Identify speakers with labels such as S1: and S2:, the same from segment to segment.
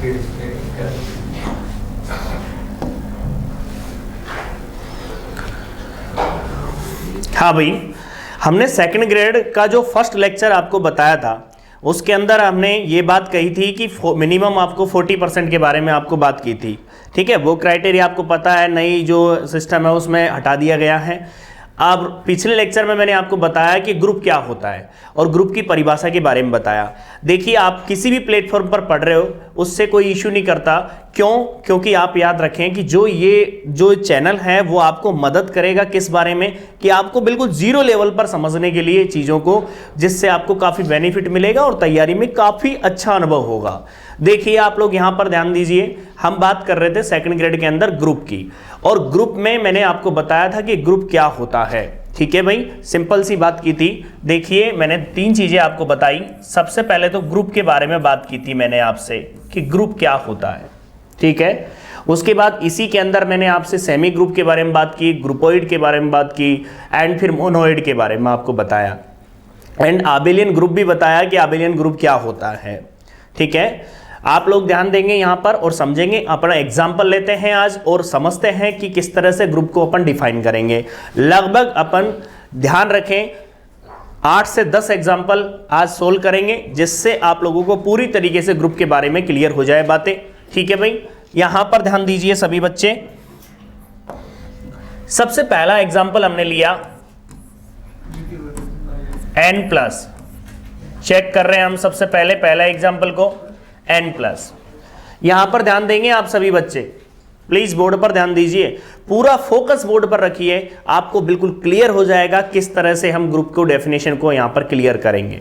S1: हाँ भाई, हमने सेकंड ग्रेड का जो फर्स्ट लेक्चर आपको बताया था उसके अंदर हमने ये बात कही थी कि मिनिमम आपको 40% के बारे में आपको बात की थी। ठीक है, वो क्राइटेरिया आपको पता है, नई जो सिस्टम है उसमें हटा दिया गया है। अब पिछले लेक्चर में मैंने आपको बताया कि ग्रुप क्या होता है और ग्रुप की परिभाषा के बारे में बताया। देखिए, आप किसी भी प्लेटफॉर्म पर पढ़ रहे हो उससे कोई इश्यू नहीं करता। क्यों? क्योंकि आप याद रखें कि जो चैनल है वो आपको मदद करेगा किस बारे में, कि आपको बिल्कुल जीरो लेवल पर समझने के लिए चीज़ों को, जिससे आपको काफ़ी बेनिफिट मिलेगा और तैयारी में काफ़ी अच्छा अनुभव होगा। देखिए, आप लोग यहाँ पर ध्यान दीजिए, हम बात कर रहे थे सेकंड ग्रेड के अंदर ग्रुप की, और ग्रुप में मैंने आपको बताया था कि ग्रुप क्या होता है। ठीक है भाई, सिंपल सी बात की थी। देखिए, मैंने 3 चीजें आपको बताई। सबसे पहले तो ग्रुप के बारे में बात की थी मैंने आपसे कि ग्रुप क्या होता है। ठीक है, उसके बाद इसी के अंदर मैंने आपसे सेमी ग्रुप के बारे में बात की, ग्रुपोइड के बारे में बात की, एंड फिर मोनोइड के बारे में आपको बताया, एंड आबेलियन ग्रुप भी बताया कि आबेलियन ग्रुप क्या होता है। ठीक है, आप लोग ध्यान देंगे यहाँ पर और समझेंगे। अपना एग्जाम्पल लेते हैं आज और समझते हैं कि किस तरह से ग्रुप को अपन डिफाइन करेंगे। लगभग अपन ध्यान रखें 8 से 10 एग्जाम्पल आज सोल्व करेंगे, जिससे आप लोगों को पूरी तरीके से ग्रुप के बारे में क्लियर हो जाए बातें। ठीक है भाई, यहां पर ध्यान दीजिए सभी बच्चे। सबसे पहला एग्जाम्पल हमने लिया n+। चेक कर रहे हैं हम सबसे पहले पहला एग्जाम्पल को n+। यहां पर ध्यान देंगे आप सभी बच्चे, प्लीज बोर्ड पर ध्यान दीजिए, पूरा फोकस बोर्ड पर रखिए, आपको बिल्कुल क्लियर हो जाएगा किस तरह से हम ग्रुप को डेफिनेशन को यहां पर क्लियर करेंगे।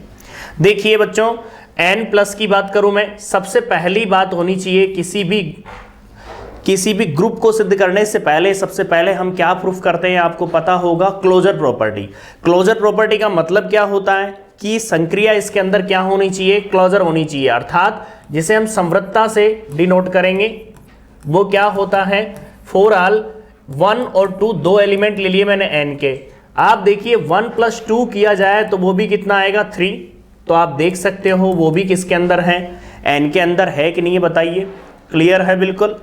S1: देखिए बच्चों, n+ की बात करूं मैं, सबसे पहली बात होनी चाहिए किसी भी ग्रुप को सिद्ध करने से पहले सबसे पहले हम क्या प्रूफ करते हैं आपको पता होगा, क्लोजर प्रॉपर्टी। क्लोजर प्रॉपर्टी का मतलब क्या होता है कि संक्रिया इसके अंदर क्या होनी चाहिए, क्लोजर होनी चाहिए, अर्थात जिसे हम समवृत्ता से डिनोट करेंगे वो क्या होता है, फॉर ऑल 1 और 2 दो एलिमेंट ले लिए मैंने n के। आप देखिए 1 + 2 किया जाए तो वो भी कितना आएगा 3। तो आप देख सकते हो वो भी किसके अंदर है, n के अंदर है कि नहीं, बताइए। क्लियर है बिल्कुल।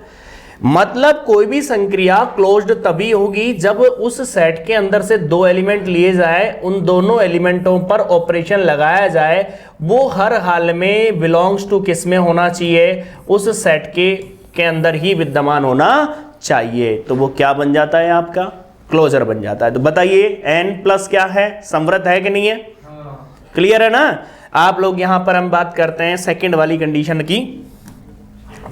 S1: मतलब कोई भी संक्रिया क्लोज्ड तभी होगी जब उस सेट के अंदर से 2 एलिमेंट लिए जाए, उन दोनों एलिमेंटों पर ऑपरेशन लगाया जाए, वो हर हाल में बिलोंग्स टू किस में होना चाहिए, उस सेट के अंदर ही विद्यमान होना चाहिए। तो वो क्या बन जाता है आपका, क्लोजर बन जाता है। तो बताइए n+ क्या है, समवृत्त है कि नहीं है? क्लियर है ना। आप लोग यहां पर हम बात करते हैं सेकंड वाली कंडीशन की,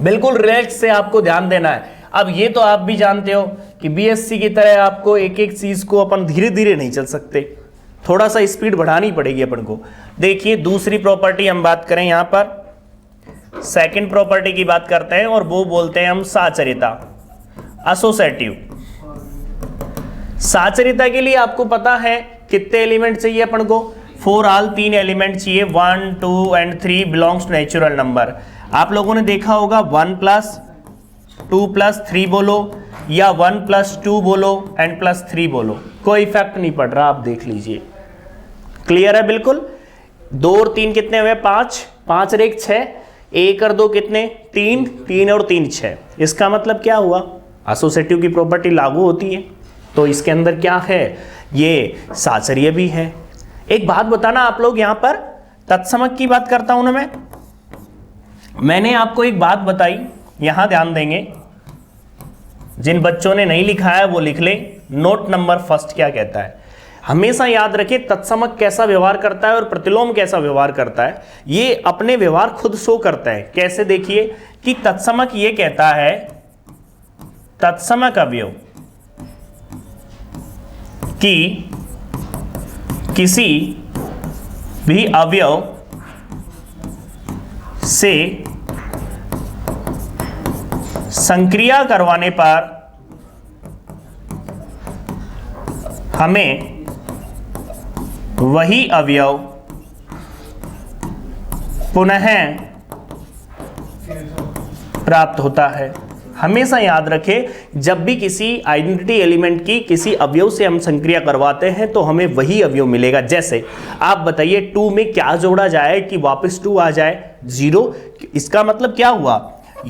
S1: बिल्कुल रिलैक्स से आपको ध्यान देना है। अब ये तो आप भी जानते हो कि बीएससी की तरह आपको एक एक चीज को अपन धीरे धीरे नहीं चल सकते, थोड़ा सा स्पीड बढ़ानी पड़ेगी अपन को। देखिए दूसरी प्रॉपर्टी हम बात करें, यहां पर सेकंड प्रॉपर्टी की बात करते हैं और वो बोलते हैं हम साचरिता, एसोसिएटिव। साचरिता के लिए आपको पता है कितने एलिमेंट चाहिए अपन को, फॉर ऑल 3 एलिमेंट चाहिए, 1, 2 and 3 belongs to natural number. आप लोगों ने देखा होगा 1 + 2 + 3 बोलो या 1 + 2 बोलो एंड +3 बोलो, कोई इफेक्ट नहीं पड़ रहा, आप देख लीजिए। क्लियर है बिल्कुल। 2 और 3 कितने हुए, 5, 5 और 1 6, 1 और 2 कितने, 3, 3 और 3 6। इसका मतलब क्या हुआ, एसोसिएटिव की प्रॉपर्टी लागू होती है। तो इसके अंदर क्या है, ये साचर्य भी है। एक बात बताना आप लोग, यहां पर तत्समक की बात करता हूं ना मैंने आपको एक बात बताई, यहां ध्यान देंगे, जिन बच्चों ने नहीं लिखा है वो लिख ले। नोट नंबर फर्स्ट क्या कहता है, हमेशा याद रखें तत्समक कैसा व्यवहार करता है और प्रतिलोम कैसा व्यवहार करता है, ये अपने व्यवहार खुद शो करता है। कैसे, देखिए कि तत्समक ये कहता है, तत्समक अवयव कि किसी भी अवयव से संक्रिया करवाने पर हमें वही अवयव पुनः प्राप्त होता है। हमेशा याद रखें, जब भी किसी आइडेंटिटी एलिमेंट की किसी अवयव से हम संक्रिया करवाते हैं तो हमें वही अवयव मिलेगा। जैसे आप बताइए 2 में क्या जोड़ा जाए कि वापस 2 आ जाए, 0। इसका मतलब क्या हुआ,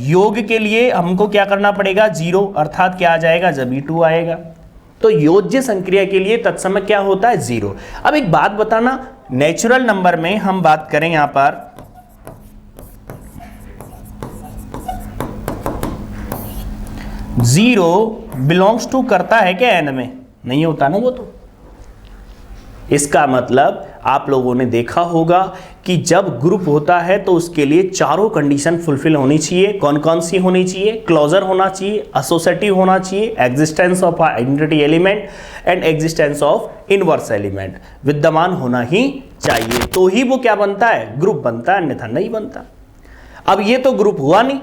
S1: योग के लिए हमको क्या करना पड़ेगा, 0, अर्थात क्या आ जाएगा, जब E2 आएगा। तो योज्य संक्रिया के लिए तत्समक क्या होता है, 0। अब एक बात बताना, नेचुरल नंबर में हम बात करें यहां पर 0 बिलोंग्स टू करता है क्या n में, नहीं होता ना वो। तो इसका मतलब आप लोगों ने देखा होगा कि जब ग्रुप होता है तो उसके लिए चारों कंडीशन फुलफिल होनी चाहिए। कौन कौन सी होनी चाहिए, क्लोजर होना चाहिए, एसोसिएटिव होना चाहिए, existence of identity element and existence of inverse element विद्यमान होना ही चाहिए, तो ही वो क्या बनता है, ग्रुप बनता है, अन्यथा नहीं बनता। अब ये तो ग्रुप हुआ नहीं,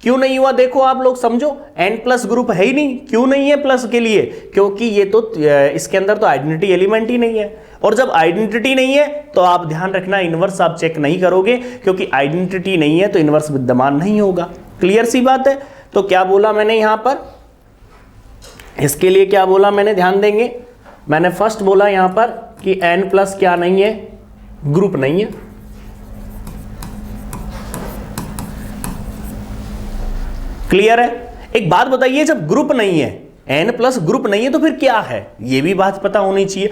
S1: क्यों नहीं हुआ, देखो आप लोग समझो, n+ ग्रुप है ही नहीं। क्यों नहीं है प्लस के लिए, क्योंकि ये तो इसके अंदर तो आइडेंटिटी एलिमेंट ही नहीं है, और जब आइडेंटिटी नहीं है तो आप ध्यान रखना इनवर्स आप चेक नहीं करोगे, क्योंकि आइडेंटिटी नहीं है तो इनवर्स विद्यमान नहीं होगा। क्लियर सी बात है। तो क्या बोला मैंने यहां पर, इसके लिए क्या बोला मैंने, ध्यान देंगे, मैंने फर्स्ट बोला यहां पर कि n+ क्या नहीं है, ग्रुप नहीं है। क्लियर है। एक बात बताइए, जब ग्रुप नहीं है, n+ ग्रुप नहीं है, तो फिर क्या है, ये भी बात पता होनी चाहिए।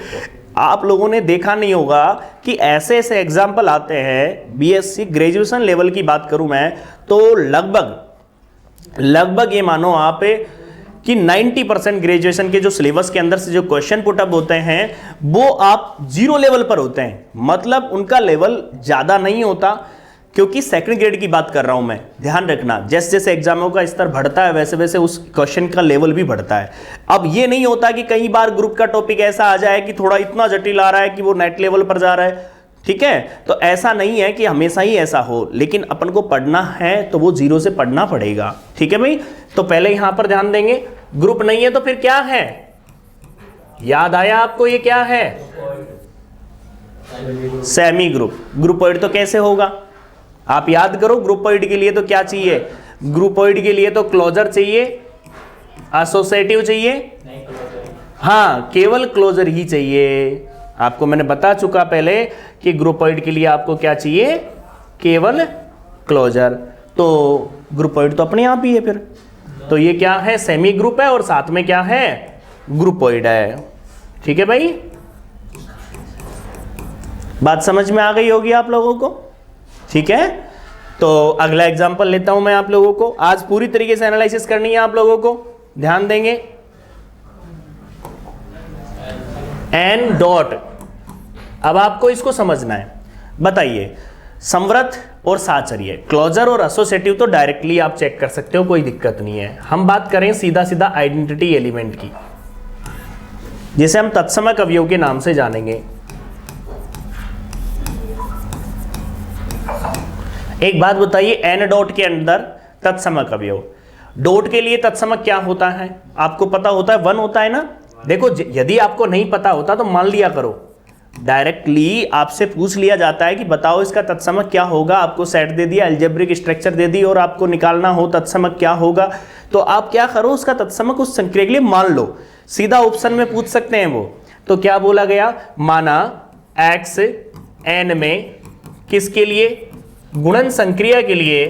S1: आप लोगों ने देखा नहीं होगा कि ऐसे ऐसे एग्जाम्पल आते हैं, बीएससी ग्रेजुएशन लेवल की बात करूं मैं तो लगभग ये मानो आप कि 90% ग्रेजुएशन के जो सिलेबस के अंदर से जो क्वेश्चन पुटअप होते हैं वो आप 0 लेवल पर होते हैं, मतलब उनका लेवल ज्यादा नहीं होता, क्योंकि सेकंड ग्रेड की बात कर रहा हूं मैं। ध्यान रखना, जैसे जैसे एग्जामों का स्तर बढ़ता है वैसे वैसे उस क्वेश्चन का लेवल भी बढ़ता है। अब ये नहीं होता कि कई बार ग्रुप का टॉपिक ऐसा आ जाए कि थोड़ा इतना जटिल आ रहा है कि वो नेट लेवल पर जा रहा है, ठीक है। तो ऐसा नहीं है कि हमेशा ही ऐसा हो, लेकिन अपन को पढ़ना है तो वो 0 से पढ़ना पड़ेगा, ठीक है भाई। तो पहले यहां पर ध्यान देंगे, ग्रुप नहीं है तो फिर क्या है, याद आया आपको, ये क्या है, सेमी ग्रुप। ग्रुपोइड तो कैसे होगा, आप याद करो, ग्रुपोइड के लिए तो क्या चाहिए, ग्रुपोइड के लिए तो क्लोजर चाहिए, एसोसिएटिव चाहिए, हाँ केवल क्लोजर ही चाहिए। आपको मैंने बता चुका पहले कि ग्रुपोइड के लिए आपको क्या चाहिए, केवल क्लोजर। तो ग्रुपोइड तो अपने आप ही है फिर, तो ये क्या है, सेमी ग्रुप है और साथ में क्या है, ग्रुपोइड है, ठीक है भाई। बात समझ में आ गई होगी आप लोगों को, ठीक है। तो अगला एग्जांपल लेता हूं मैं आप लोगों को, आज पूरी तरीके से एनालिसिस करनी है आप लोगों को, ध्यान देंगे। n. अब आपको इसको समझना है, बताइए, संवृत और साचर्य, क्लोजर और एसोसिएटिव तो डायरेक्टली आप चेक कर सकते हो, कोई दिक्कत नहीं है। हम बात करें सीधा सीधा आइडेंटिटी एलिमेंट की, जिसे हम तत्समक अवयव के नाम से जानेंगे। एक बात बताइए, n. के अंदर तत्समक अवयव, डॉट के लिए तत्समक क्या होता है, आपको पता होता है, 1 होता है ना। देखो यदि आपको नहीं पता होता तो मान लिया करो, डायरेक्टली आपसे पूछ लिया जाता है कि बताओ इसका तत्समक क्या होगा, आपको सेट दे दिया, अलजेब्रिक स्ट्रक्चर दे दी और आपको निकालना हो तत्समक क्या होगा, तो आप क्या करो, उसका तत्समक उस संक्रिया के लिए मान लो, सीधा ऑप्शन में पूछ सकते हैं वो। तो क्या बोला गया, माना x n में किसके लिए, गुणन संक्रिया के लिए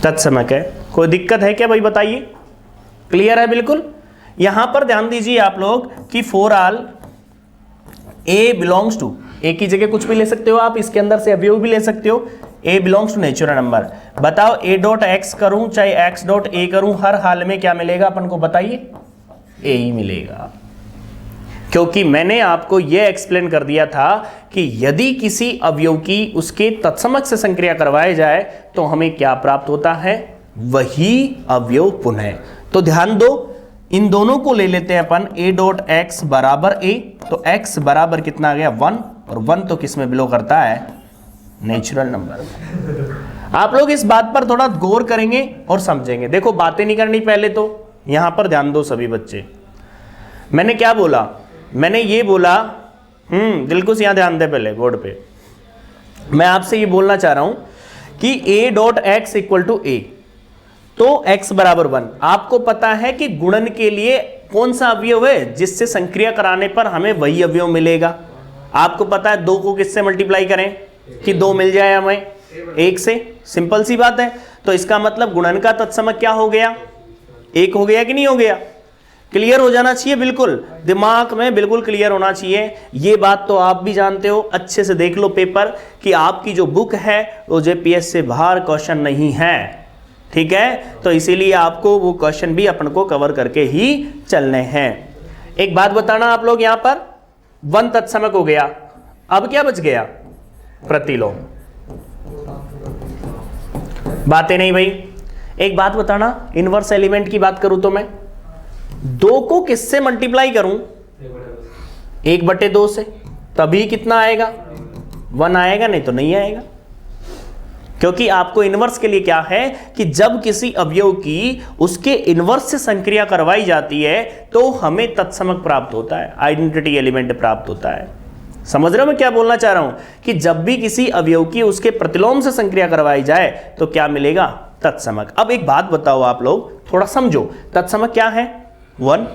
S1: तत्समक है। कोई दिक्कत है क्या भाई, बताइए, क्लियर है बिल्कुल। यहां पर ध्यान दीजिए आप लोग कि for all a belongs to, A की जगह कुछ भी ले सकते हो आप, इसके अंदर से अवयव भी ले सकते हो, a belongs to natural number. बताओ a.x करूं चाहे x.a करूं, हर हाल में क्या मिलेगा अपन को, बताइए, a ही मिलेगा। क्योंकि मैंने आपको यह एक्सप्लेन कर दिया था कि यदि किसी अवयव की उसके तत्समक से संक्रिया करवाए जाए तो हमें क्या प्राप्त होता है, वही अवयव पुनः। तो ध्यान दो, इन दोनों को ले लेते हैं अपन, a.x बराबर a, तो x बराबर कितना आ गया, 1, और 1 तो किस में बिलो करता है, नेचुरल नंबर। आप लोग इस बात पर थोड़ा गौर करेंगे और समझेंगे। देखो बातें नहीं करनी पहले, तो यहां पर ध्यान दो सभी बच्चे, मैंने क्या बोला, मैंने ये बोला, दिलकुश यहां ध्यान दे पहले बोर्ड पे, मैं आपसे ये बोलना चाह रहा हूं कि a.x इक्वल टू a, तो x बराबर 1। आपको पता है कि गुणन के लिए कौन सा अवयव है जिससे संक्रिया कराने पर हमें वही अवयव मिलेगा, आपको पता है 2 को किससे मल्टीप्लाई करें कि 2 मिल जाए हमें 1 से, सिंपल सी बात है। तो इसका मतलब गुणन का तत्समक क्या हो गया, 1 हो गया कि नहीं हो गया। क्लियर हो जाना चाहिए, बिल्कुल दिमाग में बिल्कुल क्लियर होना चाहिए। ये बात तो आप भी जानते हो, अच्छे से देख लो पेपर कि आपकी जो बुक है वो जेपीएस से बाहर क्वेश्चन नहीं है, ठीक है। तो इसीलिए आपको वो क्वेश्चन भी अपन को कवर करके ही चलने हैं। एक बात बताना आप लोग, यहां पर 1 तत्समक हो गया, अब क्या बच गया, प्रतिलोम। बातें नहीं भाई। एक बात बताना, इनवर्स एलिमेंट की बात करूं तो मैं 2 को किससे मल्टीप्लाई करूं, 1/2 से, तभी कितना आएगा, 1 आएगा, नहीं तो नहीं आएगा। क्योंकि आपको इनवर्स के लिए क्या है कि जब किसी अवयव की उसके इनवर्स से संक्रिया करवाई जाती है तो हमें तत्समक प्राप्त होता है, आइडेंटिटी एलिमेंट प्राप्त होता है। समझ रहे हो मैं क्या बोलना चाह रहा हूं कि जब भी किसी अवयव की उसके प्रतिलोम से संक्रिया करवाई जाए तो क्या मिलेगा, तत्समक। अब एक बात बताओ आप लोग, थोड़ा समझो, तत्समक क्या है, 1।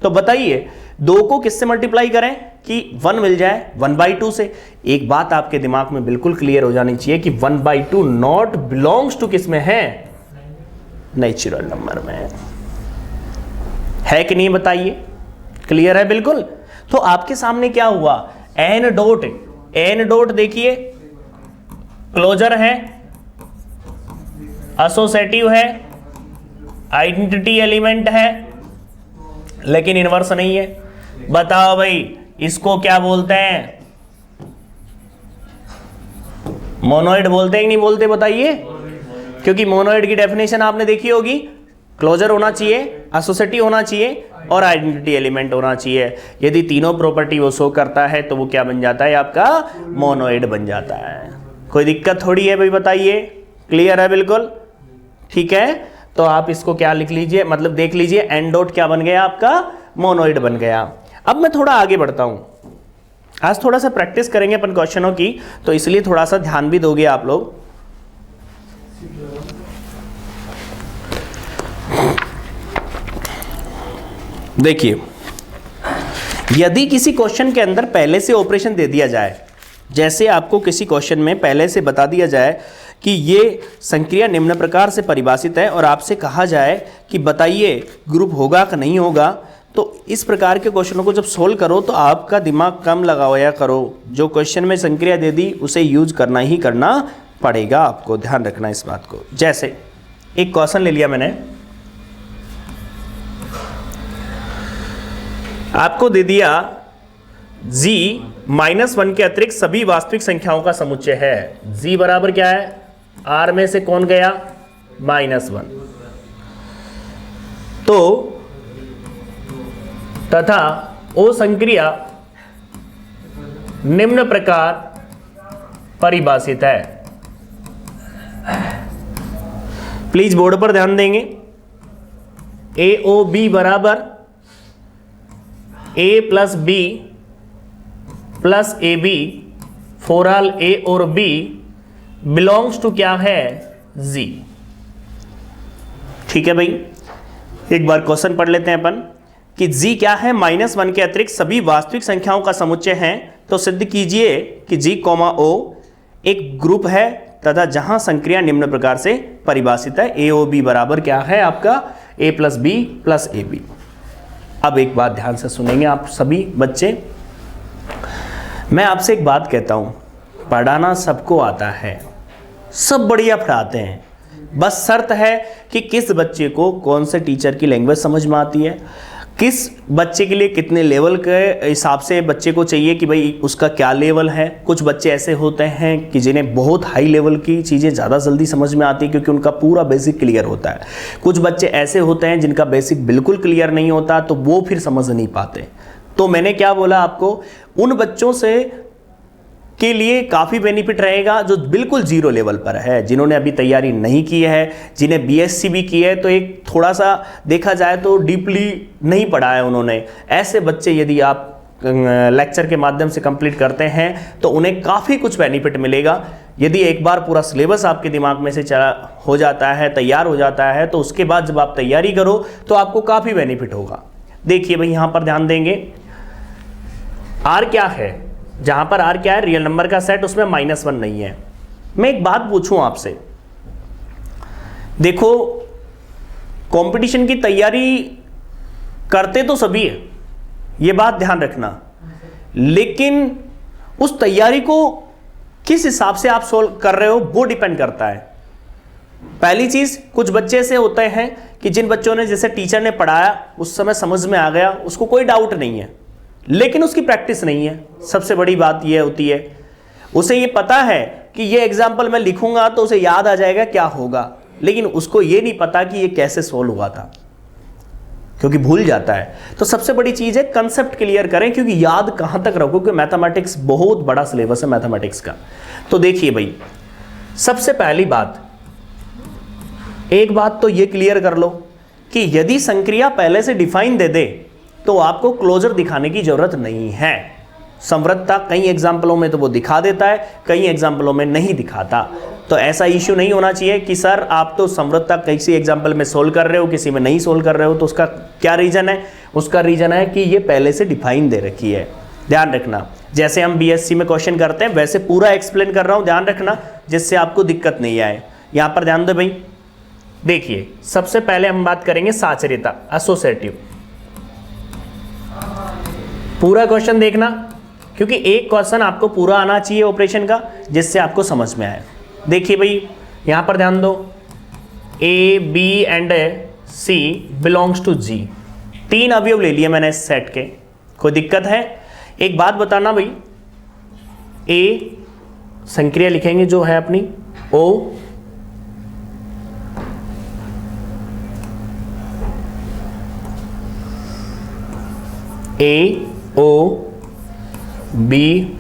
S1: तो बताइए 2 को किससे मल्टीप्लाई करें कि 1 मिल जाए, 1/2 से। एक बात आपके दिमाग में बिल्कुल क्लियर हो जानी चाहिए कि 1/2 नॉट बिलोंग्स टू किस में है, नेचुरल नंबर में है कि नहीं, बताइए। क्लियर है बिल्कुल। तो आपके सामने क्या हुआ, एन डॉट देखिए क्लोजर है, एसोसिएटिव है, आइडेंटिटी एलिमेंट है, लेकिन इनवर्स नहीं है। बताओ भाई इसको क्या बोलते हैं, मोनोइड बोलते हैं कि नहीं बोलते, बताइए। क्योंकि मोनोइड की डेफिनेशन आपने देखी होगी, क्लोजर होना चाहिए, एसोसिएटिव होना चाहिए और आइडेंटिटी एलिमेंट होना चाहिए। यदि तीनों प्रॉपर्टी वो शो करता है तो वो क्या बन जाता है, आपका मोनोइड बन जाता है। कोई दिक्कत थोड़ी है भाई, बताइए। क्लियर है बिल्कुल, ठीक है। तो आप इसको क्या लिख लीजिए, मतलब देख लीजिए, एन डॉट क्या बन गया, आपका मोनोइड बन गया। अब मैं थोड़ा आगे बढ़ता हूं, आज थोड़ा सा प्रैक्टिस करेंगे अपन क्वेश्चनों की, तो इसलिए थोड़ा सा ध्यान भी दोगे आप लोग। देखिए, यदि किसी क्वेश्चन के अंदर पहले से ऑपरेशन दे दिया जाए, जैसे आपको किसी क्वेश्चन में पहले से बता दिया जाए कि ये संक्रिया निम्न प्रकार से परिभाषित है और आपसे कहा जाए कि बताइए ग्रुप होगा कि नहीं होगा, तो इस प्रकार के क्वेश्चनों को जब सोल्व करो तो आपका दिमाग कम लगाया करो। जो क्वेश्चन में संक्रिया दे दी उसे यूज करना ही करना पड़ेगा, आपको ध्यान रखना इस बात को। जैसे एक क्वेश्चन ले लिया मैंने, आपको दे दिया g -1 के अतिरिक्त सभी वास्तविक संख्याओं का समुच्चय है। g बराबर क्या है, r में से कौन गया, -1। तो तथा ओ संक्रिया निम्न प्रकार परिभाषित है। प्लीज बोर्ड पर ध्यान देंगे। AOB बराबर A + B + AB for all A और B बिलोंग्स टू क्या है, G। ठीक है भाई, एक बार क्वेश्चन पढ़ लेते हैं अपन कि G क्या है, -1 के अतिरिक्त सभी वास्तविक संख्याओं का समुच्चय है। तो सिद्ध कीजिए कि G, O एक ग्रुप है तथा जहां संक्रिया निम्न प्रकार से परिभाषित है। AOB बराबर क्या है आपका, A + B + AB। अब एक बात ध्यान से सुनेंगे आप सभी बच्चे, मैं आपसे एक बात कहता हूं, पढ़ाना सबको आता है, सब बढ़िया पढ़ाते हैं, बस शर्त है कि किस बच्चे को कौन से टीचर की लैंग्वेज समझ में आती है, किस बच्चे के लिए कितने लेवल के हिसाब से बच्चे को चाहिए कि भाई उसका क्या लेवल है। कुछ बच्चे ऐसे होते हैं कि जिन्हें बहुत हाई लेवल की चीज़ें ज़्यादा जल्दी समझ में आती है क्योंकि उनका पूरा बेसिक क्लियर होता है। कुछ बच्चे ऐसे होते हैं जिनका बेसिक बिल्कुल क्लियर नहीं होता, तो वो फिर समझ नहीं पाते। तो मैंने क्या बोला आपको, उन बच्चों से के लिए काफ़ी बेनिफिट रहेगा जो बिल्कुल जीरो लेवल पर है, जिन्होंने अभी तैयारी नहीं की है, जिन्हें बीएससी भी की है तो एक थोड़ा सा देखा जाए तो डीपली नहीं पढ़ा है उन्होंने। ऐसे बच्चे यदि आप लेक्चर के माध्यम से कंप्लीट करते हैं तो उन्हें काफ़ी कुछ बेनिफिट मिलेगा। यदि एक बार पूरा सिलेबस आपके दिमाग में से चला हो जाता है, तैयार हो जाता है, तो उसके बाद जब आप तैयारी करो तो आपको काफ़ी बेनिफिट होगा। देखिए भाई, यहाँ पर ध्यान देंगे, आर क्या है, जहां पर r क्या है, रियल नंबर का सेट, उसमें -1 नहीं है। मैं एक बात पूछूं आपसे, देखो कंपटीशन की तैयारी करते तो सभी है, ये बात ध्यान रखना, लेकिन उस तैयारी को किस हिसाब से आप सोल्व कर रहे हो वो डिपेंड करता है। पहली चीज, कुछ बच्चे से होते हैं कि जिन बच्चों ने जैसे टीचर ने पढ़ाया उस समय समझ में आ गया, उसको कोई डाउट नहीं है, लेकिन उसकी प्रैक्टिस नहीं है। सबसे बड़ी बात यह होती है, उसे ये पता है कि ये एग्जाम्पल मैं लिखूंगा तो उसे याद आ जाएगा क्या होगा, लेकिन उसको ये नहीं पता कि ये कैसे सोल्व हुआ था, क्योंकि भूल जाता है। तो सबसे बड़ी चीज है कंसेप्ट क्लियर करें, क्योंकि याद कहां तक रखो, क्योंकि मैथमेटिक्स बहुत बड़ा सिलेबस है मैथमेटिक्स का। तो देखिए भाई, सबसे पहली बात, एक बात तो ये क्लियर कर लो कि यदि संक्रिया पहले से डिफाइन दे दे तो आपको क्लोजर दिखाने की जरूरत नहीं है। संवृत्ता कई एग्जाम्पलों में तो वो दिखा देता है, कई एग्जाम्पलों में नहीं दिखाता। तो ऐसा इश्यू नहीं होना चाहिए कि सर आप तो संवृत्ता किसी एग्जाम्पल में सोल्व कर रहे हो, किसी में नहीं सोल्व कर रहे हो, तो उसका क्या रीजन है? उसका रीजन है कि ये पहले से डिफाइन दे रखी है। ध्यान रखना, जैसे हम बीएससी में क्वेश्चन करते हैं वैसे पूरा एक्सप्लेन कर रहा हूं, ध्यान रखना, जिससे आपको दिक्कत नहीं आए। यहां पर ध्यान दो भाई, देखिए सबसे पहले हम बात करेंगे साचर्यता, एसोसिएटिव। पूरा क्वेश्चन देखना, क्योंकि एक क्वेश्चन आपको पूरा आना चाहिए ऑपरेशन का, जिससे आपको समझ में आए। देखिए भाई, यहां पर ध्यान दो, A B and C belongs to G. 3 अवयव ले लिए मैंने इस सेट के, कोई दिक्कत है? एक बात बताना भाई, ए संक्रिया लिखेंगे जो है अपनी ओ, ए ओ बी।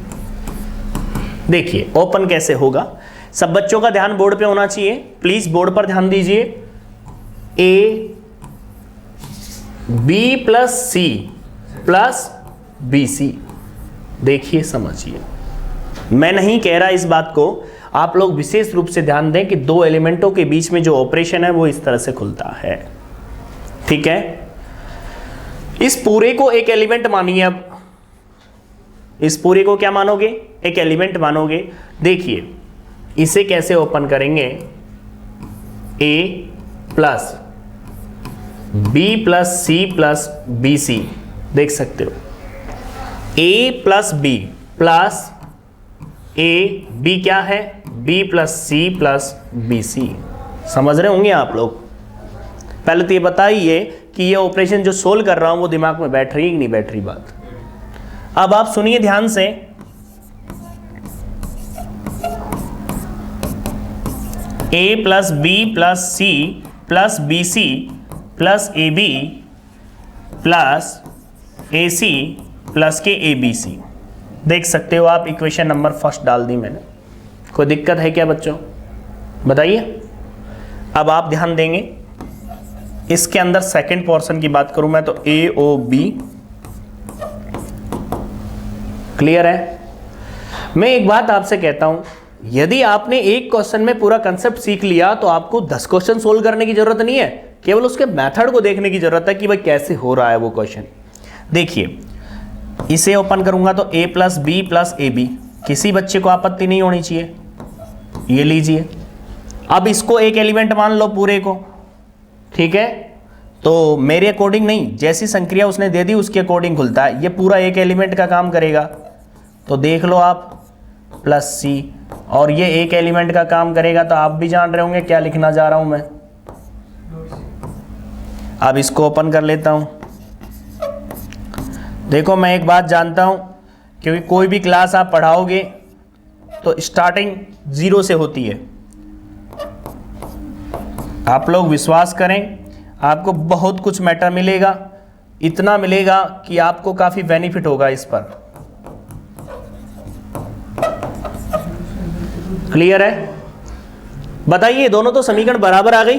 S1: देखिए ओपन कैसे होगा, सब बच्चों का ध्यान बोर्ड पे होना चाहिए, प्लीज बोर्ड पर ध्यान दीजिए। A B plus C plus B C, देखिए समझिए, मैं नहीं कह रहा इस बात को, आप लोग विशेष रूप से ध्यान दें कि 2 एलिमेंटों के बीच में जो ऑपरेशन है वो इस तरह से खुलता है। ठीक है, इस पूरे को एक एलिमेंट मानिए। अब इस पूरे को क्या मानोगे? एक एलिमेंट मानोगे। देखिए इसे कैसे ओपन करेंगे, A plus B plus C plus B C, देख सकते हो, A plus B plus A B क्या है, B plus C plus B C. समझ रहे होंगे आप लोग? पहले तो ये बताइए कि ये ऑपरेशन जो सोल्व कर रहा हूं वो दिमाग में बैठ रही है कि नहीं बैठ रही बात। अब आप सुनिए ध्यान से, A plus B plus C plus B C plus A B plus A C plus के ए बी सी, देख सकते हो आप, इक्वेशन नंबर फर्स्ट डाल दी मैंने। कोई दिक्कत है क्या बच्चों, बताइए। अब आप ध्यान देंगे, इसके अंदर सेकंड पोर्शन की बात करूं मैं तो ए ओ बी, क्लियर है? मैं एक बात आपसे कहता हूं, यदि आपने एक क्वेश्चन में पूरा कंसेप्ट सीख लिया तो आपको 10 क्वेश्चन सोल्व करने की जरूरत नहीं है, केवल उसके मेथड को देखने की जरूरत है कि भाई कैसे हो रहा है वो क्वेश्चन। देखिए इसे ओपन करूंगा तो a plus B plus A B, किसी बच्चे को आपत्ति नहीं होनी चाहिए। ये लीजिए, अब इसको एक एलिमेंट मान लो पूरे को, ठीक है? तो मेरे अकॉर्डिंग नहीं, जैसी संक्रिया उसने दे दी उसके अकॉर्डिंग खुलता है, ये पूरा एक एलिमेंट का काम करेगा। तो देख लो आप, प्लस सी, और ये एक एलिमेंट का काम करेगा, तो आप भी जान रहे होंगे क्या लिखना जा रहा हूं मैं। अब इसको ओपन कर लेता हूं। देखो मैं एक बात जानता हूं, क्योंकि कोई भी क्लास आप पढ़ाओगे तो स्टार्टिंग 0 से होती है। आप लोग विश्वास करें, आपको बहुत कुछ मैटर मिलेगा, इतना मिलेगा कि आपको काफी बेनिफिट होगा इस पर। क्लियर है? बताइए, दोनों तो समीकरण बराबर आ गई।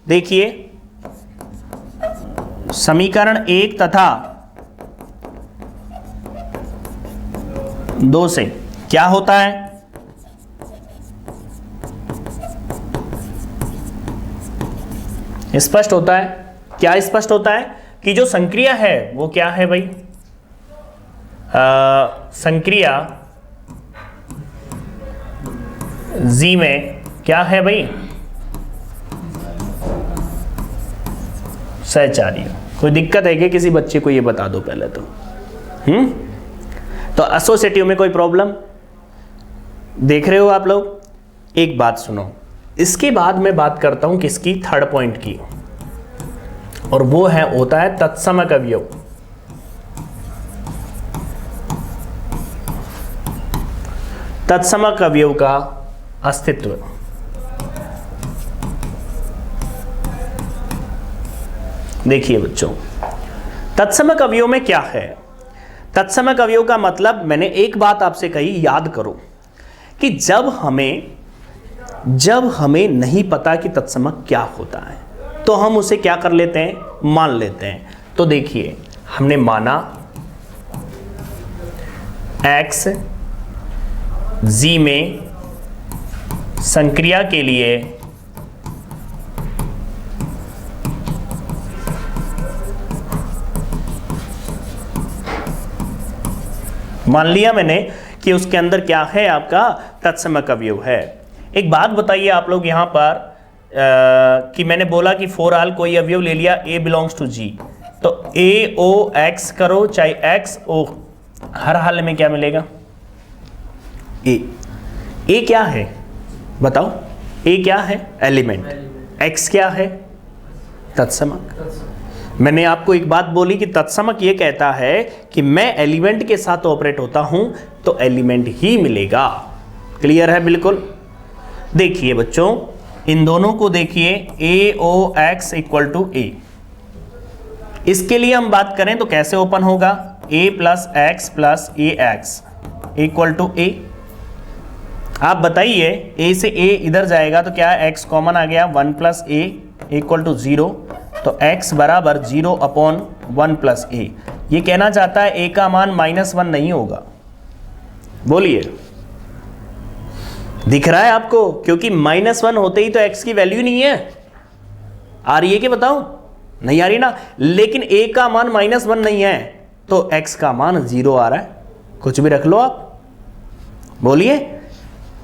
S1: देखिए समीकरण 1 तथा 2 से क्या होता है? स्पष्ट होता है। क्या स्पष्ट होता है? कि जो संक्रिया है वो क्या है भाई? संक्रिया जी में क्या है भाई, सहचार्य। कोई दिक्कत है क्या किसी बच्चे को, ये बता दो पहले तो। तो एसोसिएटिव में कोई प्रॉब्लम देख रहे हो आप लोग। एक बात सुनो, इसके बाद मैं बात करता हूं किसकी, थर्ड पॉइंट की, और वो है होता है तत्समक अवयव। तत्समक अवयव का अस्तित्व। देखिए बच्चों, तत्समक अवयव में क्या है। तत्समक अवयव का मतलब, मैंने एक बात आपसे कही, याद करो कि जब हमें नहीं पता कि तत्समक क्या होता है तो हम उसे क्या कर लेते हैं, मान लेते हैं। तो देखिए, हमने माना x जी में संक्रिया के लिए मान लिया मैंने कि उसके अंदर क्या है, आपका तत्समक अवयव है। एक बात बताइए आप लोग यहां पर कि मैंने बोला कि फॉर ऑल कोई अवयव ले लिया, a बिलोंग्स टू g, तो a o x करो चाहे x o, हर हाल में क्या मिलेगा, a क्या है बताओ, a क्या है, एलिमेंट, x क्या है, तत्समक। मैंने आपको एक बात बोली कि तत्समक ये कहता है कि मैं एलिमेंट के साथ ऑपरेट होता हूं तो एलिमेंट ही मिलेगा। क्लियर है बिल्कुल। देखिए बच्चों, इन दोनों को देखिए, AOX इक्वल टू A। इसके लिए हम बात करें तो कैसे ओपन होगा, A plus X plus AX equal to A। आप बताइए, A से A इधर जाएगा तो क्या X कॉमन आ गया, 1 प्लस A इक्वल टू 0, तो X बराबर 0 अपॉन 1 प्लस A। ये कहना चाहता है A का मान -1 नहीं होगा। बोलिए, दिख रहा है आपको, क्योंकि -1 होते ही तो x की वैल्यू नहीं है। आ रही है कि बताओ, नहीं आ रही ना। लेकिन a का मान -1 नहीं है तो x का मान 0 आ रहा है। कुछ भी रख लो आप। बोलिए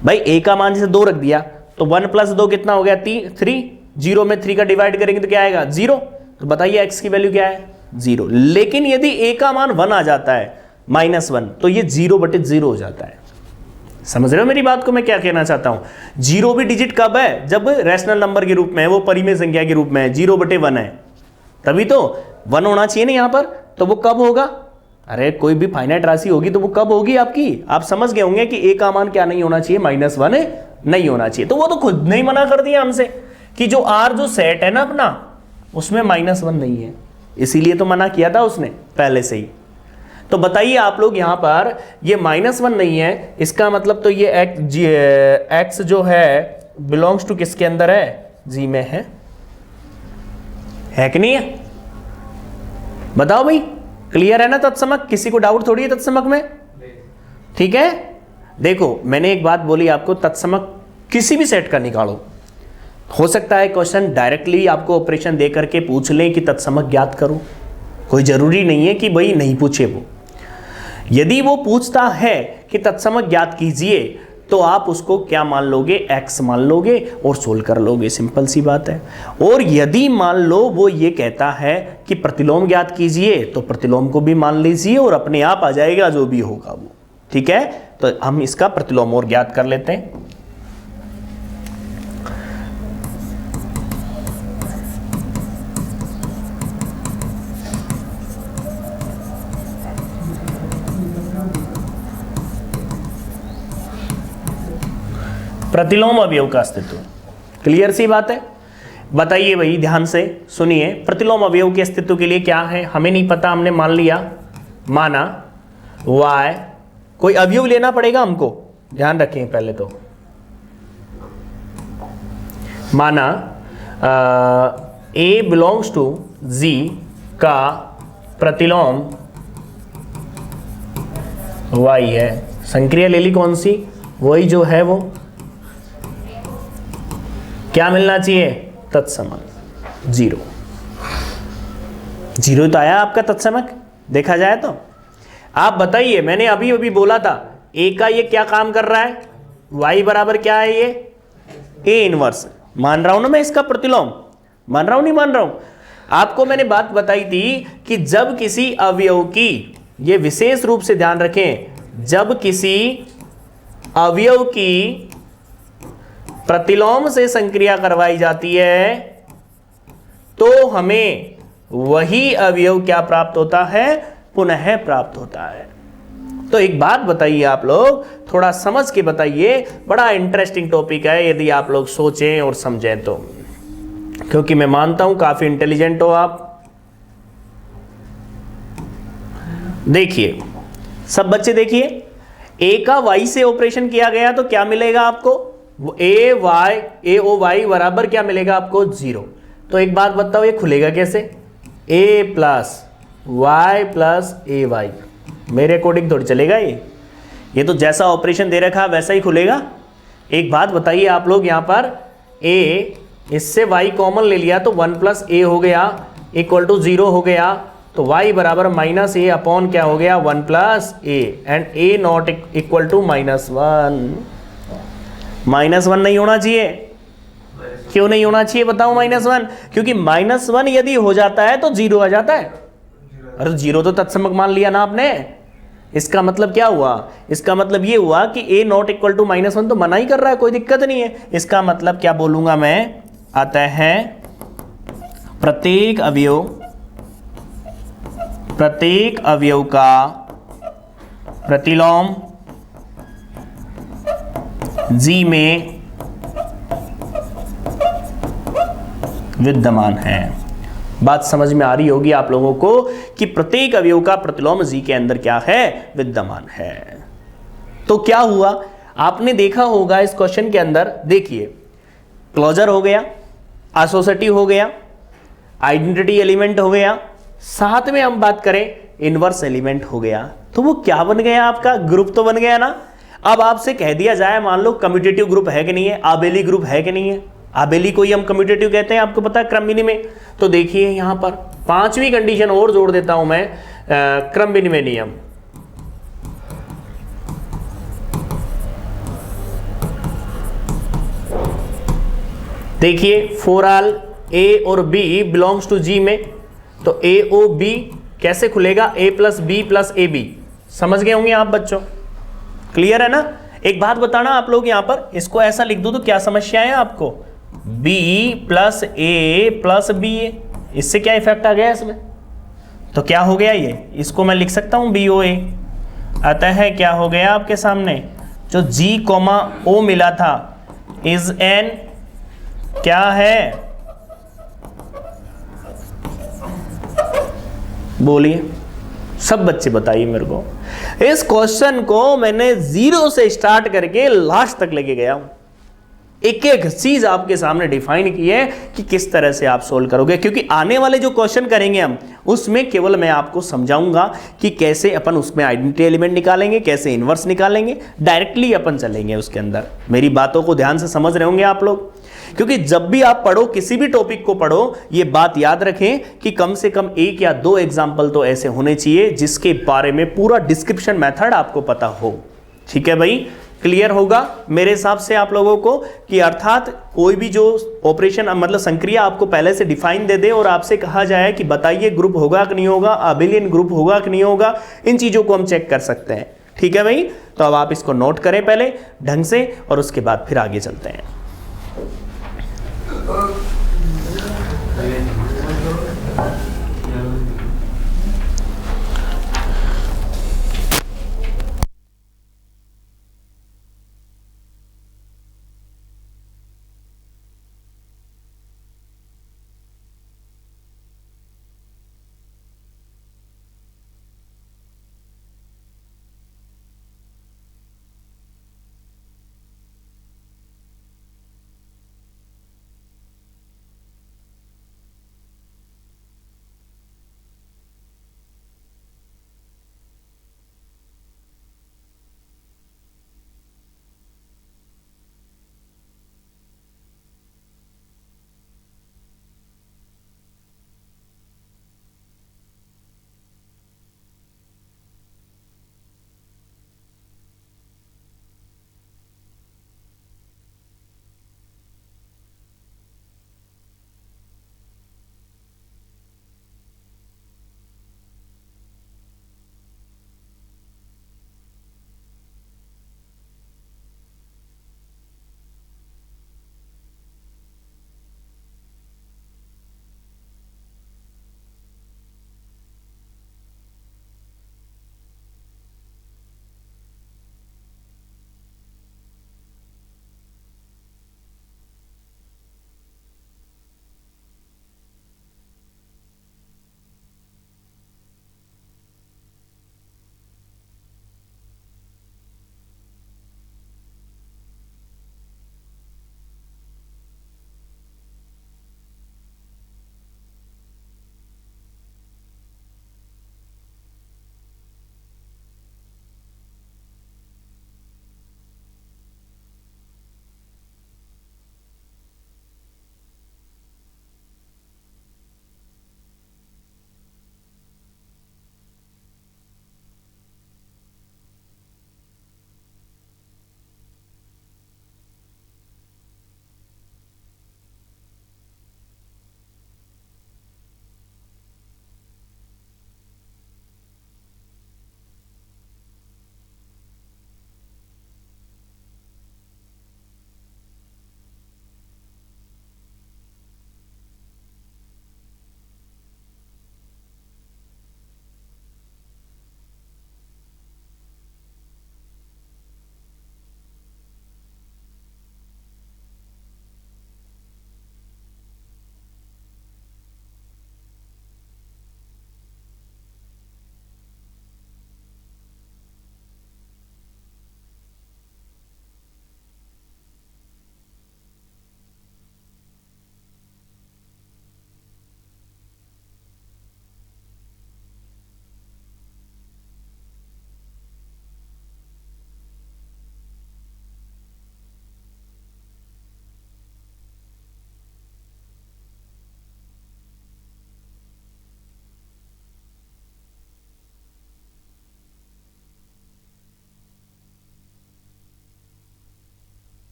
S1: भाई, a का मान जैसे 2 रख दिया तो 1 प्लस 2 कितना हो गया, 3। 0 में 3 का डिवाइड करेंगे तो क्या आएगा, 0। तो बताइए x की वैल्यू क्या है, 0। लेकिन यदि a का मान 1 आ जाता है, -1, तो ये 0/0 हो जाता है। समझ रहे हो मेरी बात को, मैं क्या कहना चाहता हूं। 0 भी डिजिट कब है, जब रैशनल नंबर के रूप में है, वो परिमेय संख्या के रूप में है, 0/1 है, तभी तो 1 होना चाहिए ना यहां पर। तो वो कब होगा, अरे कोई भी फाइनाइट राशि होगी तो वो कब होगी आपकी, आप समझ गए होंगे कि a का मान क्या नहीं होना चाहिए, -1 नहीं होना चाहिए। तो वो तो खुद नहीं मना कर दिया हमसे कि जो R जो सेट है ना अपना, उसमें -1 नहीं है, इसीलिए तो मना किया था उसने पहले से ही। तो बताइए आप लोग, यहां पर ये -1 नहीं है, इसका मतलब तो ये x जो है बिलोंग्स टू किसके अंदर है, जी में है कि नहीं है, बताओ भाई। क्लियर है ना तत्समक, किसी को डाउट थोड़ी है तत्समक में, ठीक है। देखो मैंने एक बात बोली आपको, तत्समक किसी भी सेट का निकालो, हो सकता है क्वेश्चन डायरेक्टली आपको ऑपरेशन दे करके पूछ लें कि तत्समक ज्ञात करो, कोई जरूरी नहीं है कि भाई नहीं पूछे वो। यदि वो पूछता है कि तत्समक ज्ञात कीजिए तो आप उसको क्या मान लोगे, x मान लोगे और सोल्व कर लोगे, सिंपल सी बात है। और यदि मान लो वो ये कहता है कि प्रतिलोम ज्ञात कीजिए तो प्रतिलोम को भी मान लीजिए और अपने आप आ जाएगा जो भी होगा वो, ठीक है। तो हम इसका प्रतिलोम और ज्ञात कर लेते हैं। प्रतिलोम अवयव का अस्तित्व, क्लियर सी बात है। बताइए भाई, ध्यान से सुनिए, प्रतिलोम अवयव के अस्तित्व के लिए क्या है, हमें नहीं पता, हमने मान लिया, माना y, कोई अवयव लेना पड़ेगा हमको, ध्यान रखें पहले तो। माना a बिलोंग्स टू g का प्रतिलोम y है। संक्रिया ले ली कौन सी, वही जो है वो क्या मिलना चाहिए, तत्समक 0 तो आया आपका तत्समक, देखा जाए तो। आप बताइए, मैंने अभी अभी बोला था ए का ये क्या काम कर रहा है, y बराबर क्या है, ये ए इनवर्स। मान रहा हूं ना मैं इसका प्रतिलोम, मान रहा हूं नहीं मान रहा हूं। आपको मैंने बात बताई थी कि जब किसी अवयव की, ये विशेष रूप से ध्यान रखें, जब किसी अवयव की प्रतिलोम से संक्रिया करवाई जाती है तो हमें वही अवयव क्या प्राप्त होता है, पुनः प्राप्त होता है। तो एक बात बताइए आप लोग, थोड़ा समझ के बताइए, बड़ा इंटरेस्टिंग टॉपिक है यदि आप लोग सोचें और समझें तो, क्योंकि मैं मानता हूं काफी इंटेलिजेंट हो आप। देखिए सब बच्चे देखिए, ए का वाई से ऑपरेशन किया गया तो क्या मिलेगा आपको, ए ओ वाई बराबर क्या मिलेगा आपको, 0। तो एक बात बताओ, ये खुलेगा कैसे, ए प्लस वाई प्लस ए वाई, मेरे अकॉर्डिंग थोड़ी चलेगा ये तो जैसा ऑपरेशन दे रखा वैसा ही खुलेगा। एक बात बताइए आप लोग, यहां पर ए, इससे y कॉमन ले लिया तो 1 प्लस ए हो गया इक्वल टू 0 हो गया, तो y बराबर माइनस ए अपॉन क्या हो गया, 1 plus A, and A not equal to -1। -1 नहीं होना चाहिए, क्यों नहीं होना चाहिए बताओ -1, क्योंकि -1 यदि हो जाता है तो 0 आ जाता है। अरे 0 तो तत्समक मान लिया ना आपने, इसका मतलब क्या हुआ, इसका मतलब ये हुआ कि a नॉट इक्वल टू -1 तो मना ही कर रहा है, कोई दिक्कत नहीं है। इसका मतलब क्या बोलूंगा मैं, आता है प्रत्येक अवयव का प्रतिलोम G में विद्यमान है। बात समझ में आ रही होगी आप लोगों को कि प्रत्येक अवयव का प्रतिलोम G के अंदर क्या है, विद्यमान है। तो क्या हुआ, आपने देखा होगा इस क्वेश्चन के अंदर, देखिए क्लोजर हो गया, एसोसिएटिव हो गया, आइडेंटिटी एलिमेंट हो गया, साथ में हम बात करें इनवर्स एलिमेंट हो गया। तो वो क्या बन गया, आपका ग्रुप तो बन गया ना। अब आपसे कह दिया जाए, मान लो कम्यूटेटिव ग्रुप है कि नहीं है, आबेली ग्रुप है कि नहीं है, आबेली को ही हम कम्यूटेटिव कहते हैं, आपको पता है क्रम विनिमय। तो देखिए यहां पर पांचवी कंडीशन और जोड़ देता हूं मैं, क्रम विनिमय नियम। देखिए फॉर ऑल ए और बी बिलोंग्स टू जी में, तो ए ओ बी कैसे खुलेगा, A plus B plus A B. समझ गए होंगे आप बच्चों, क्लियर है ना। एक बात बताना आप लोग, यहां पर इसको ऐसा लिख दो तो क्या समस्या है आपको, b प्लस ए प्लस बी ए, इससे क्या इफेक्ट आ गया इसमें, तो क्या हो गया ये, इसको मैं लिख सकता हूं बी ओ ए। अतः है क्या हो गया आपके सामने, जो g कोमा ओ मिला था इज एन क्या है, बोलिए सब बच्चे बताइए मेरे को। इस क्वेश्चन को मैंने 0 से स्टार्ट करके लास्ट तक लेके गया हूं, एक एक चीज आपके सामने डिफाइन की है कि किस तरह से आप सोल्व करोगे, क्योंकि आने वाले जो क्वेश्चन करेंगे हम, उसमें केवल मैं आपको समझाऊंगा कि कैसे अपन उसमें आइडेंटिटी एलिमेंट निकालेंगे, कैसे इनवर्स निकालेंगे, डायरेक्टली अपन चलेंगे उसके अंदर। मेरी बातों को ध्यान से समझ रहे होंगे आप लोग, क्योंकि जब भी आप पढ़ो, किसी भी टॉपिक को पढ़ो, ये बात याद रखें कि कम से कम 1 या 2 एग्जाम्पल तो ऐसे होने चाहिए जिसके बारे में पूरा डिस्क्रिप्शन मेथड आपको पता हो। ठीक है भाई, क्लियर होगा मेरे हिसाब से आप लोगों को, कि अर्थात कोई भी जो ऑपरेशन मतलब संक्रिया आपको पहले से डिफाइन दे दे और आपसे कहा जाए कि बताइए ग्रुप होगा कि नहीं होगा, अबेलियन ग्रुप होगा कि नहीं होगा, इन चीजों को हम चेक कर सकते हैं। ठीक है भाई, तो अब आप इसको नोट करें पहले ढंग से और उसके बाद फिर आगे चलते हैं।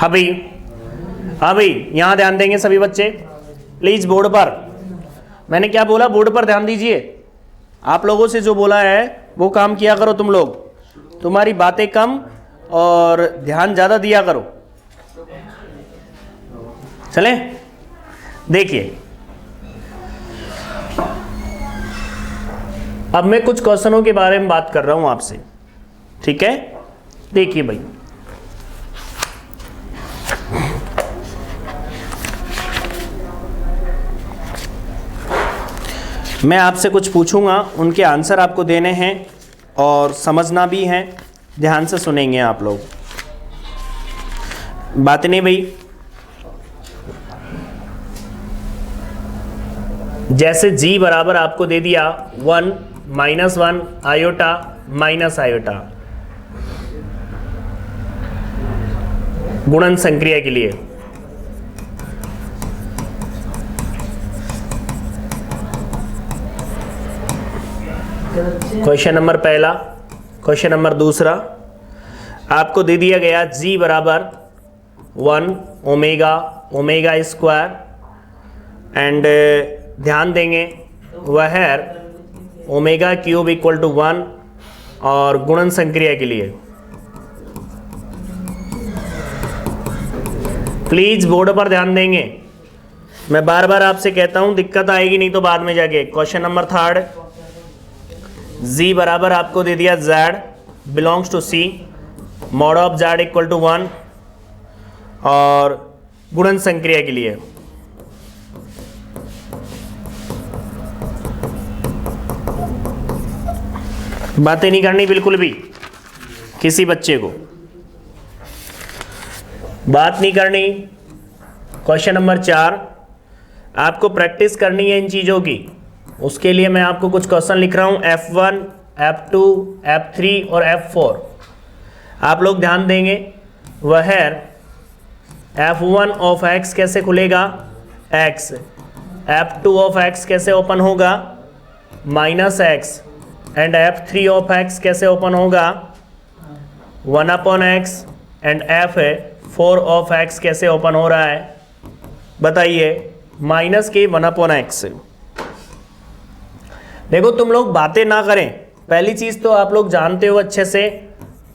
S1: अभी यहाँ ध्यान देंगे सभी बच्चे प्लीज बोर्ड पर। मैंने क्या बोला, बोर्ड पर ध्यान दीजिए। आप लोगों से जो बोला है वो काम किया करो तुम लोग, तुम्हारी बातें कम और ध्यान ज्यादा दिया करो। चले देखिए, अब मैं कुछ क्वेश्चनों के बारे में बात कर रहा हूं आपसे, ठीक है। देखिए भाई, मैं आपसे कुछ पूछूंगा, उनके आंसर आपको देने हैं और समझना भी है। ध्यान से सुनेंगे आप लोग, बात नहीं भाई। जैसे g बराबर आपको दे दिया 1 -1 आयोटा माइनस आयोटा गुणन संक्रिया के लिए। क्वेश्चन नंबर पहला। क्वेश्चन नंबर दूसरा, आपको दे दिया गया g बराबर 1 ओमेगा स्क्वायर एंड ध्यान देंगे वह ओमेगा क्यूब इक्वल टू 1 और गुणन संक्रिया के लिए। प्लीज बोर्ड पर ध्यान देंगे, मैं बार बार आपसे कहता हूं, दिक्कत आएगी नहीं तो बाद में जाके। क्वेश्चन नंबर थर्ड, z बराबर आपको दे दिया z belongs to c mod of z equal to 1 और गुणन संक्रिया के लिए। बातें नहीं करनी बिल्कुल भी, किसी बच्चे को बात नहीं करनी। क्वेश्चन नंबर 4, आपको प्रैक्टिस करनी है इन चीज़ों की, उसके लिए मैं आपको कुछ क्वेश्चन लिख रहा हूं F1, F2, F3 और F4। आप लोग ध्यान देंगे, वह F1 ऑफ x कैसे खुलेगा x, F2 ऑफ x कैसे ओपन होगा -x and F3 of x कैसे ओपन होगा 1/x and F4 of x कैसे ओपन हो रहा है बताइए, -1/x। देखो तुम लोग बातें ना करें, पहली चीज़ तो आप लोग जानते हो अच्छे से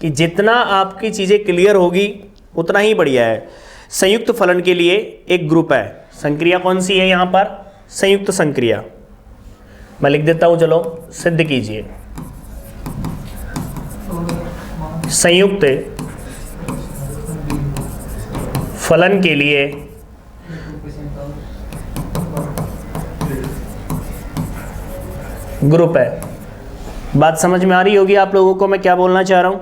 S1: कि जितना आपकी चीज़ें क्लियर होगी उतना ही बढ़िया है। संयुक्त फलन के लिए एक ग्रुप है, संक्रिया कौन सी है यहाँ पर, संयुक्त संक्रिया। मैं लिख देता हूँ, चलो सिद्ध कीजिए। संयुक्त फलन के लिए ग्रुप है। बात समझ में आ रही होगी आप लोगों को मैं क्या बोलना चाह रहा हूं।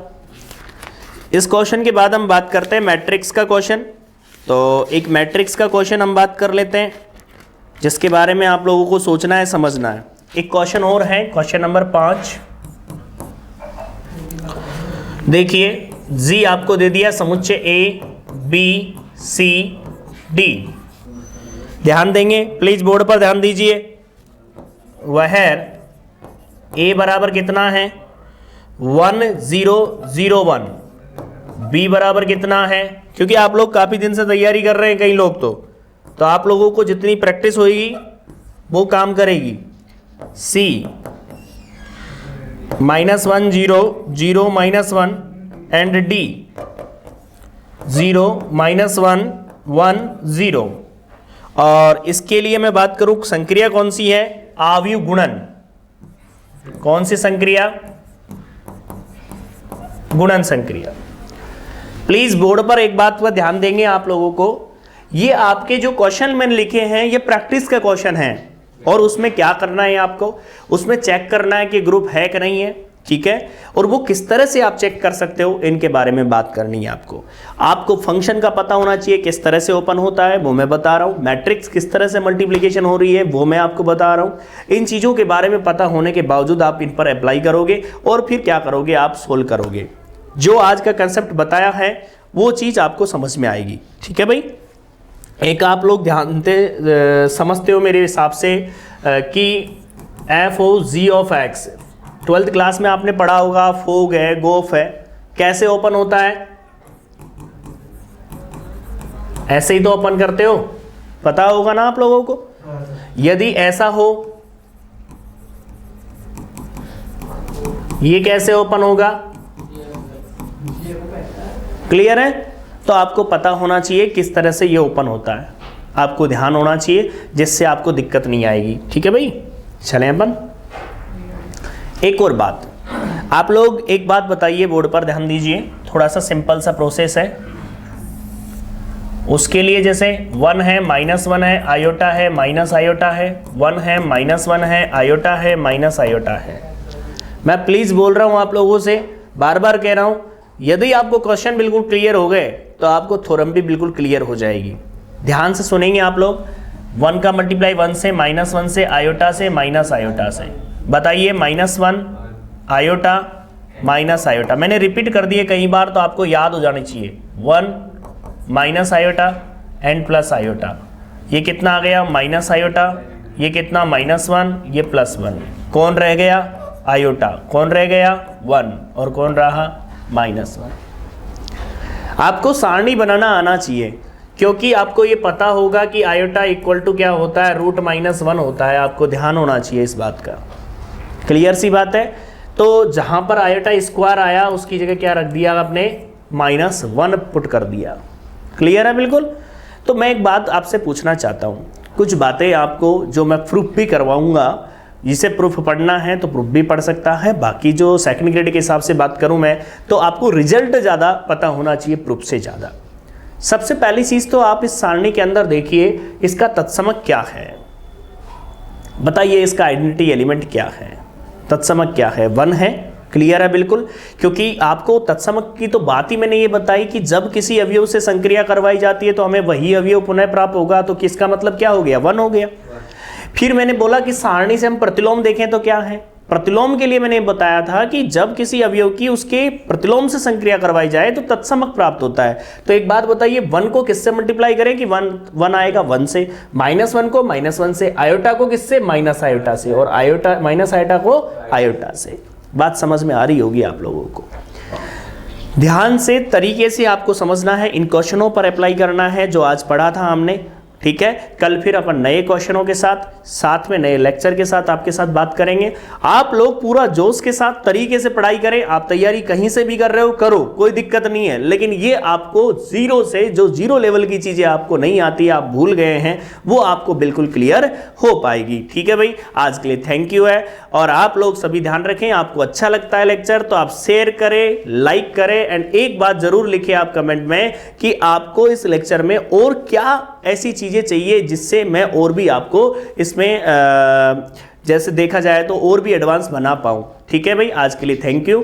S1: इस क्वेश्चन के बाद हम बात करते हैं मैट्रिक्स का क्वेश्चन। तो एक मैट्रिक्स का क्वेश्चन हम बात कर लेते हैं जिसके बारे में आप लोगों को सोचना है, समझना है। एक क्वेश्चन और है, क्वेश्चन नंबर 5। देखिए जी आपको दे दिया समुच्चय A B C D। ध्यान देंगे प्लीज, बोर्ड पर ध्यान दीजिए। वह A बराबर कितना है 1 0 0 1, B बराबर कितना है, क्योंकि आप लोग काफ़ी दिन से तैयारी कर रहे हैं कई लोग, तो आप लोगों को जितनी प्रैक्टिस होगी वो काम करेगी। C -1 0 0 -1 and D 0 -1 1 0। और इसके लिए मैं बात करूं संक्रिया कौन सी है, आव्यूह गुणन। कौन सी संक्रिया, गुणन संक्रिया। प्लीज बोर्ड पर एक बात पर ध्यान देंगे आप लोगों को, ये आपके जो क्वेश्चन मैंने लिखे हैं ये प्रैक्टिस का क्वेश्चन है और उसमें क्या करना है आपको, उसमें चेक करना है कि ग्रुप है कि नहीं है, ठीक है। और वो किस तरह से आप चेक कर सकते हो इनके बारे में बात करनी है आपको। आपको फंक्शन का पता होना चाहिए किस तरह से ओपन होता है, वो मैं बता रहा हूँ। मैट्रिक्स किस तरह से मल्टीप्लिकेशन हो रही है वो मैं आपको बता रहा हूँ। इन चीज़ों के बारे में पता होने के बावजूद आप इन पर अप्लाई करोगे और फिर क्या करोगे, आप सोल्व करोगे। जो आज का कंसेप्ट बताया है वो चीज़ आपको समझ में आएगी, ठीक है भाई। एक आप लोग ध्यान से समझते हो मेरे हिसाब से कि F O G of X 12th class में आपने पढ़ा होगा, फोग है, गोफ है, कैसे ओपन होता है, ऐसे ही तो अपन करते हो, पता होगा ना आप लोगों को। यदि ऐसा हो, ये कैसे ओपन होगा, क्लियर है? तो आपको पता होना चाहिए किस तरह से ये ओपन होता है, आपको ध्यान होना चाहिए जिससे आपको दिक्कत नहीं आएगी। ठीक है भाई, चलें अपन। एक और बात, आप लोग एक बात बताइए, बोर्ड पर ध्यान दीजिए, थोड़ा सा सिंपल सा प्रोसेस है। उसके लिए जैसे 1 है, -1 है, आयोटा है, माइनस आयोटा है, 1 है, -1 है, आयोटा है, माइनस आयोटा है। मैं प्लीज बोल रहा हूं आप लोगों से, बार बार कह रहा हूं, यदि आपको क्वेश्चन बिल्कुल क्लियर हो गए तो आपको थ्योरम भी बिल्कुल क्लियर हो जाएगी। ध्यान से सुनेंगे आप लोग। 1 का मल्टीप्लाई 1 से, -1 से, आयोटा से, माइनस आयोटा से। बताइए, -1 आयोटा माइनस आयोटा, मैंने रिपीट कर दिए कई बार तो आपको याद हो जानी चाहिए। 1 minus iota and plus iota, ये कितना आ गया, माइनस आयोटा, ये कितना, -1, ये +1, कौन रह गया, आयोटा, कौन रह गया, 1, और कौन रहा, -1। आपको सारणी बनाना आना चाहिए, क्योंकि आपको ये पता होगा कि आयोटा इक्वल टू क्या होता है, √-1 होता है। आपको ध्यान होना चाहिए इस बात का, क्लियर सी बात है। तो जहां पर आयोटा स्क्वायर आया उसकी जगह क्या रख दिया आपने, -1 पुट कर दिया। क्लियर है बिल्कुल। तो मैं एक बात आपसे पूछना चाहता हूं, कुछ बातें आपको जो मैं प्रूफ भी करवाऊंगा, जिसे प्रूफ पढ़ना है तो प्रूफ भी पढ़ सकता है, बाकी जो सेकंड ग्रेड के हिसाब से बात करूं मैं, तो आपको रिजल्ट ज़्यादा पता होना चाहिए प्रूफ से ज़्यादा। सबसे पहली चीज़ तो आप इस सारणी के अंदर देखिए, इसका तत्समक क्या है, बताइए इसका आइडेंटिटी एलिमेंट क्या है, तत्समक क्या है, 1 है। क्लियर है बिल्कुल, क्योंकि आपको तत्समक की तो बात ही मैंने ये बताई कि जब किसी अवयव से संक्रिया करवाई जाती है तो हमें वही अवयव पुनः प्राप्त होगा, तो किसका मतलब क्या हो गया, 1 हो गया। फिर मैंने बोला कि सारणी से हम प्रतिलोम देखें तो क्या है, प्रतिलोम के लिए मैंने बताया था कि जब किसी अवयव की उसके प्रतिलोम से संक्रिया करवाई जाए तो तत्समक प्राप्त होता है। तो एक बात बताइए, 1 को किससे मल्टीप्लाई करें कि 1 आएगा 1 से, -1 को -1 से, आयोटा को किससे, माइनस आयोटा से, और आयोटा माइनस आयोटा को आयोटा से। बात समझ में आ रही होगी आप लोगों को। ध्यान से तरीके से आपको समझना है, इन क्वेश्चनों पर अप्लाई करना है जो आज पढ़ा था हमने। ठीक है, कल फिर अपन नए क्वेश्चनों के साथ में नए लेक्चर के साथ आपके साथ बात करेंगे। आप लोग पूरा जोश के साथ तरीके से पढ़ाई करें। आप तैयारी कहीं से भी कर रहे हो, करो, कोई दिक्कत नहीं है, लेकिन ये आपको जीरो से, जो जीरो लेवल की चीजें आपको नहीं आती, आप भूल गए हैं, वो आपको बिल्कुल क्लियर हो पाएगी। ठीक है भाई, आज के लिए थैंक यू है। और आप लोग सभी ध्यान रखें, आपको अच्छा लगता है लेक्चर तो आप शेयर करें, लाइक करें, एंड एक बात जरूर लिखें आप कमेंट में कि आपको इस लेक्चर में और क्या ऐसी चीजें चाहिए जिससे मैं और भी आपको इसमें जैसे देखा जाए तो और भी एडवांस बना पाऊं। ठीक है भाई, आज के लिए थैंक यू।